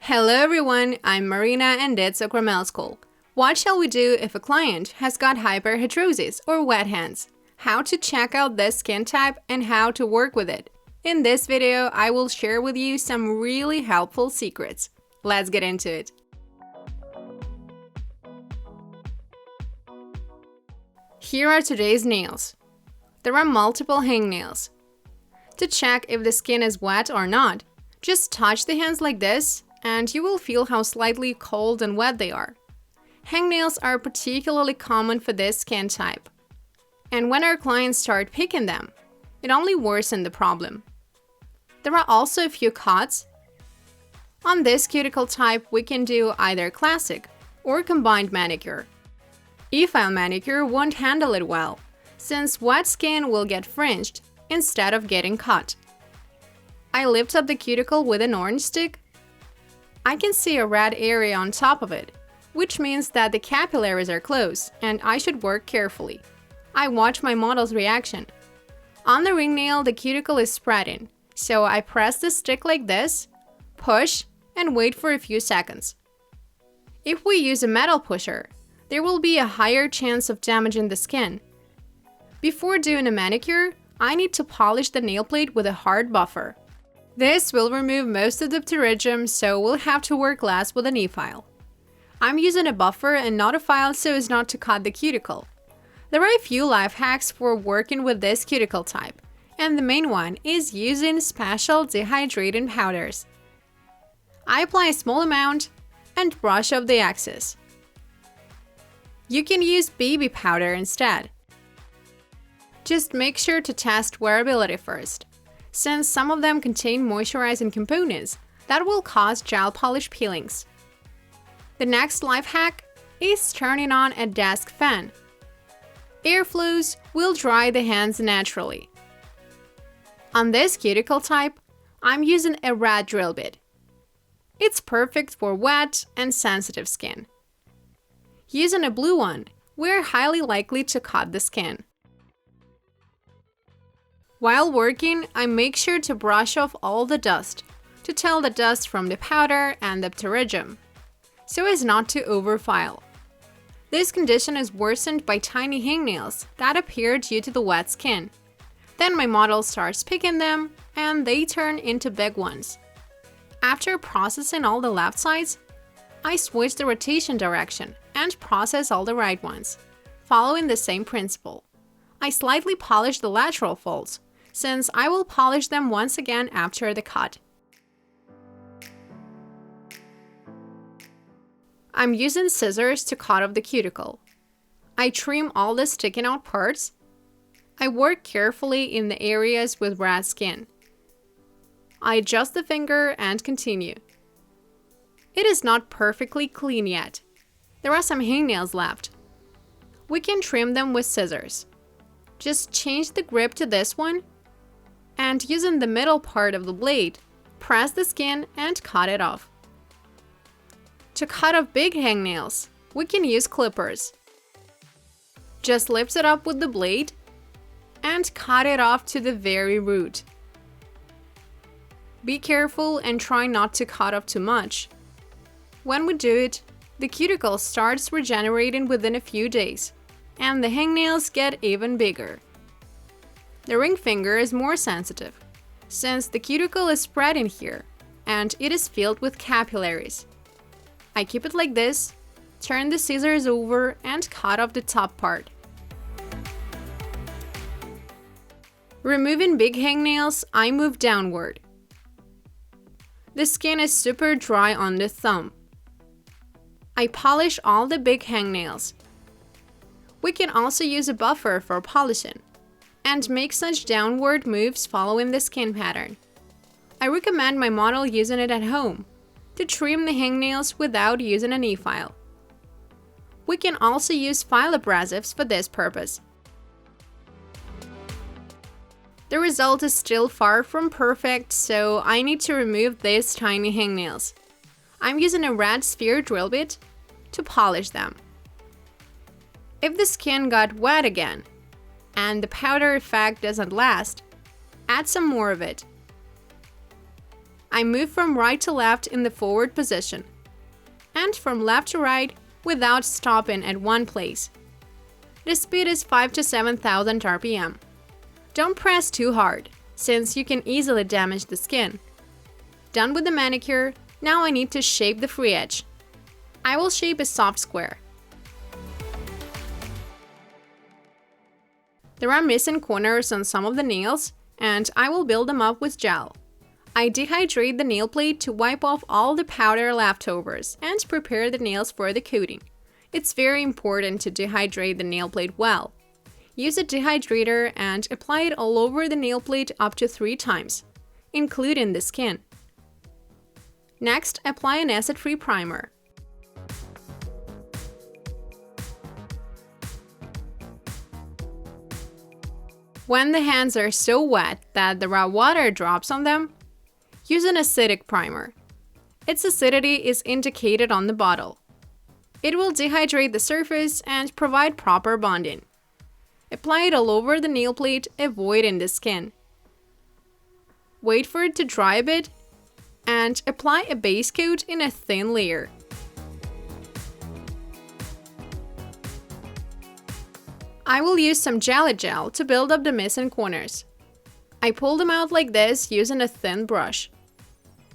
Hello everyone, I'm Marina and it's Sakramel School. What shall we do if a client has got hyperhidrosis or wet hands? How to check out this skin type and how to work with it. In this video, I will share with you some really helpful secrets. Let's get into it. Here are today's nails. There are multiple hangnails. To check if the skin is wet or not, just touch the hands like this and you will feel how slightly cold and wet they are. Hangnails are particularly common for this skin type. And when our clients start picking them, it only worsens the problem. There are also a few cuts. On this cuticle type, we can do either classic or combined manicure. E-file manicure won't handle it well, since wet skin will get fringed instead of getting cut. I lift up the cuticle with an orange stick. I can see a red area on top of it, which means that the capillaries are close and I should work carefully. I watch my model's reaction. On the ring nail, the cuticle is spreading, so I press the stick like this, push, and wait for a few seconds. If we use a metal pusher, there will be a higher chance of damaging the skin. Before doing a manicure, I need to polish the nail plate with a hard buffer. This will remove most of the pterygium, so we'll have to work less with an e-file. I'm using a buffer and not a file so as not to cut the cuticle. There are a few life hacks for working with this cuticle type, and the main one is using special dehydrating powders. I apply a small amount and brush off the excess. You can use baby powder instead. Just make sure to test wearability first, since some of them contain moisturizing components that will cause gel polish peelings. The next life hack is turning on a desk fan. Airflows will dry the hands naturally. On this cuticle type, I'm using a red drill bit. It's perfect for wet and sensitive skin. Using a blue one, we're highly likely to cut the skin. While working, I make sure to brush off all the dust, to tell the dust from the powder and the pterygium, so as not to overfile. This condition is worsened by tiny hangnails that appear due to the wet skin. Then my model starts picking them, and they turn into big ones. After processing all the left sides, I switch the rotation direction and process all the right ones, following the same principle. I slightly polish the lateral folds, since I will polish them once again after the cut. I'm using scissors to cut off the cuticle. I trim all the sticking out parts. I work carefully in the areas with red skin. I adjust the finger and continue. It is not perfectly clean yet. There are some hangnails left. We can trim them with scissors. Just change the grip to this one, and using the middle part of the blade, press the skin and cut it off. To cut off big hangnails, we can use clippers. Just lift it up with the blade and cut it off to the very root. Be careful and try not to cut off too much. When we do it, the cuticle starts regenerating within a few days, and the hangnails get even bigger. The ring finger is more sensitive, since the cuticle is spreading here, and it is filled with capillaries. I keep it like this, turn the scissors over and cut off the top part. Removing big hangnails, I move downward. The skin is super dry on the thumb. I polish all the big hangnails. We can also use a buffer for polishing, and make such downward moves following the skin pattern. I recommend my model using it at home, to trim the hangnails without using an e-file. We can also use file abrasives for this purpose. The result is still far from perfect, so I need to remove these tiny hangnails. I'm using a red sphere drill bit to polish them. If the skin got wet again, and the powder effect doesn't last, add some more of it. I move from right to left in the forward position, and from left to right without stopping at one place. The speed is 5 to 7,000 RPM. Don't press too hard, since you can easily damage the skin. Done with the manicure, now I need to shape the free edge. I will shape a soft square. There are missing corners on some of the nails, and I will build them up with gel. I dehydrate the nail plate to wipe off all the powder leftovers and prepare the nails for the coating. It's very important to dehydrate the nail plate well. Use a dehydrator and apply it all over the nail plate up to 3 times, including the skin. Next, apply an acid-free primer. When the hands are so wet that the raw water drops on them, use an acidic primer. Its acidity is indicated on the bottle. It will dehydrate the surface and provide proper bonding. Apply it all over the nail plate, avoiding the skin. Wait for it to dry a bit and apply a base coat in a thin layer. I will use some jelly gel to build up the missing corners. I pull them out like this using a thin brush.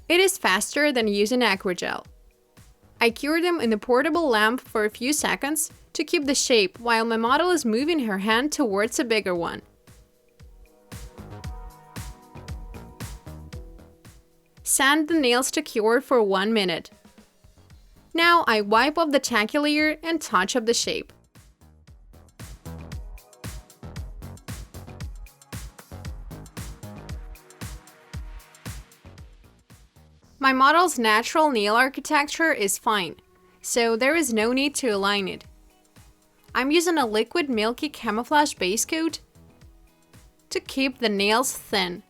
It is faster than using aquagel. I cure them in a portable lamp for a few seconds to keep the shape while my model is moving her hand towards a bigger one. Sand the nails to cure for 1 minute. Now I wipe off the tacky layer and touch up the shape. My model's natural nail architecture is fine, so there is no need to align it. I'm using a liquid milky camouflage base coat to keep the nails thin.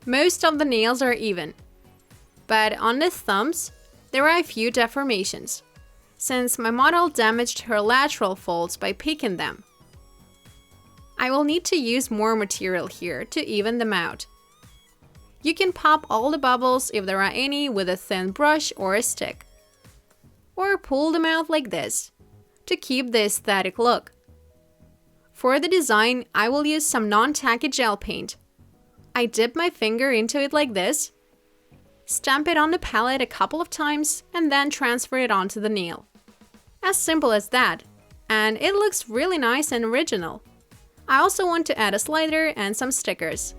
Most of the nails are even, but on the thumbs, there are a few deformations, since my model damaged her lateral folds by picking them. I will need to use more material here to even them out. You can pop all the bubbles if there are any with a thin brush or a stick. Or pull them out like this to keep the aesthetic look. For the design, I will use some non-tacky gel paint. I dip my finger into it like this, stamp it on the palette a couple of times, and then transfer it onto the nail. As simple as that, and it looks really nice and original. I also want to add a slider and some stickers.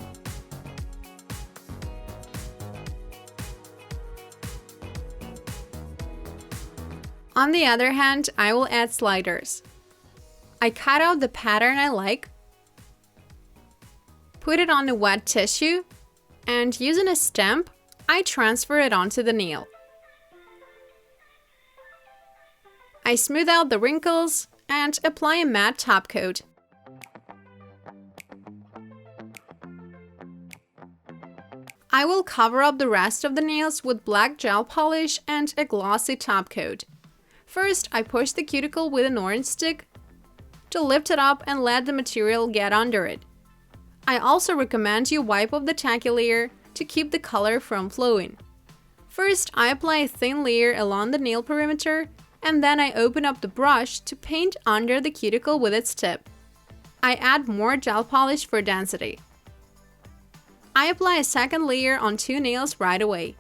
On the other hand, I will add sliders. I cut out the pattern I like, put it on a wet tissue, and using a stamp, I transfer it onto the nail. I smooth out the wrinkles and apply a matte top coat. I will cover up the rest of the nails with black gel polish and a glossy top coat. First, I push the cuticle with an orange stick to lift it up and let the material get under it. I also recommend you wipe off the tacky layer to keep the color from flowing. First, I apply a thin layer along the nail perimeter, and then I open up the brush to paint under the cuticle with its tip. I add more gel polish for density. I apply a second layer on 2 nails right away.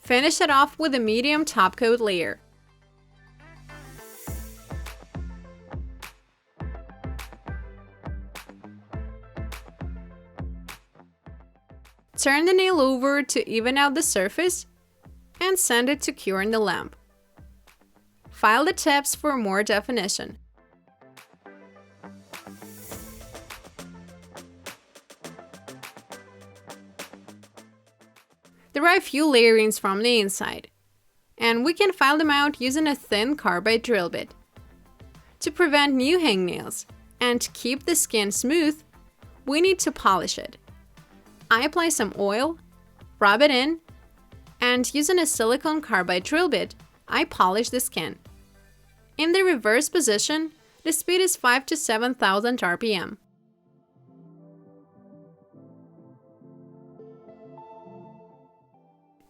Finish it off with a medium top coat layer. Turn the nail over to even out the surface and send it to cure in the lamp. File the tips for more definition. There are a few layerings from the inside, and we can file them out using a thin carbide drill bit. To prevent new hangnails and keep the skin smooth, we need to polish it. I apply some oil, rub it in, and using a silicone carbide drill bit, I polish the skin. In the reverse position, the speed is 5 to 7,000 RPM.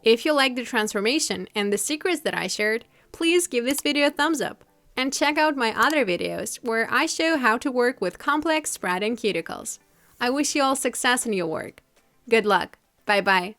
If you like the transformation and the secrets that I shared, please give this video a thumbs up and check out my other videos where I show how to work with complex spreading cuticles. I wish you all success in your work. Good luck. Bye-bye.